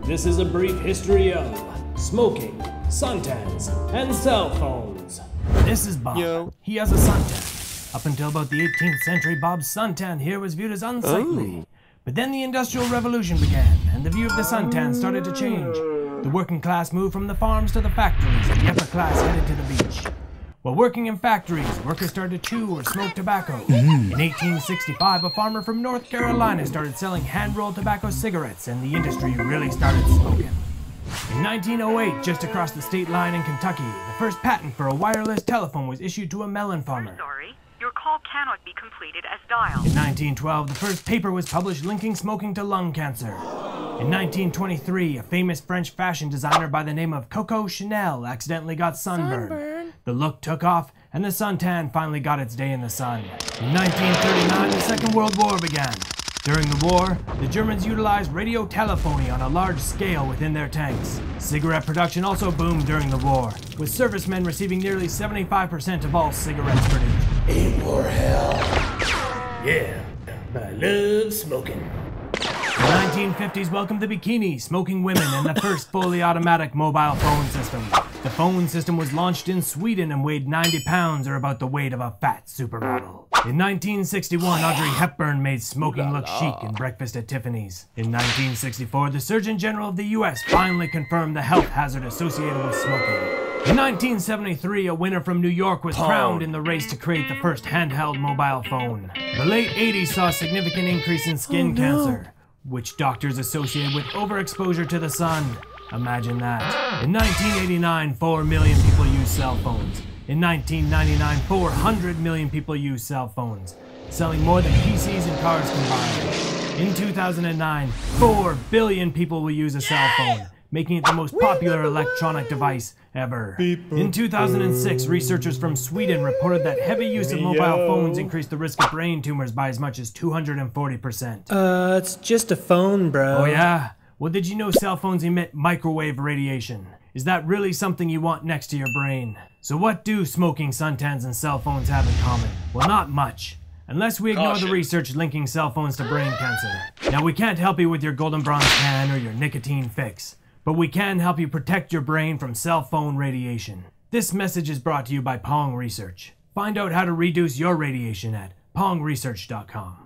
This is a brief history of smoking, suntans, and cell phones. This is Bob. Yo. He has a suntan. Up until about the 18th century, Bob's suntan here was viewed as unsightly. But then the Industrial Revolution began, and the view of the suntan started to change. The working class moved from the farms to the factories, and the upper class headed to the beach. While working in factories, workers started to chew or smoke tobacco. In 1865, a farmer from North Carolina started selling hand-rolled tobacco cigarettes, and the industry really started smoking. In 1908, just across the state line in Kentucky, the first patent for a wireless telephone was issued to a melon farmer. Sorry, your call cannot be completed as dialed. In 1912, the first paper was published linking smoking to lung cancer. In 1923, a famous French fashion designer by the name of Coco Chanel accidentally got sunburned. The look took off, and the suntan finally got its day in the sun. In 1939, the Second World War began. During the war, the Germans utilized radio telephony on a large scale within their tanks. Cigarette production also boomed during the war, with servicemen receiving nearly 75% of all cigarettes produced. Aim for hell. Yeah, I love smoking. The 1950s welcomed the bikini, smoking women, and the first fully automatic mobile phone system. The phone system was launched in Sweden and weighed 90 pounds, or about the weight of a fat supermodel. In 1961, Audrey Hepburn made smoking look chic in Breakfast at Tiffany's. In 1964, the Surgeon General of the US finally confirmed the health hazard associated with smoking. In 1973, a winner from New York was crowned in the race to create the first handheld mobile phone. The late 80s saw a significant increase in skin cancer, which doctors associated with overexposure to the sun. Imagine that. In 1989, 4 million people used cell phones. In 1999, 400 million people used cell phones, selling more than PCs and cars combined. In 2009, 4 billion people will use a cell phone, making it the most popular electronic device ever. In 2006, researchers from Sweden reported that heavy use of mobile phones increased the risk of brain tumors by as much as 240%. It's just a phone, bro. Oh yeah? Well, did you know cell phones emit microwave radiation? Is that really something you want next to your brain? So what do smoking, suntans, and cell phones have in common? Well, not much. Unless we ignore the research linking cell phones to brain cancer. Now, we can't help you with your golden bronze tan or your nicotine fix, but we can help you protect your brain from cell phone radiation. This message is brought to you by Pong Research. Find out how to reduce your radiation at pongresearch.com.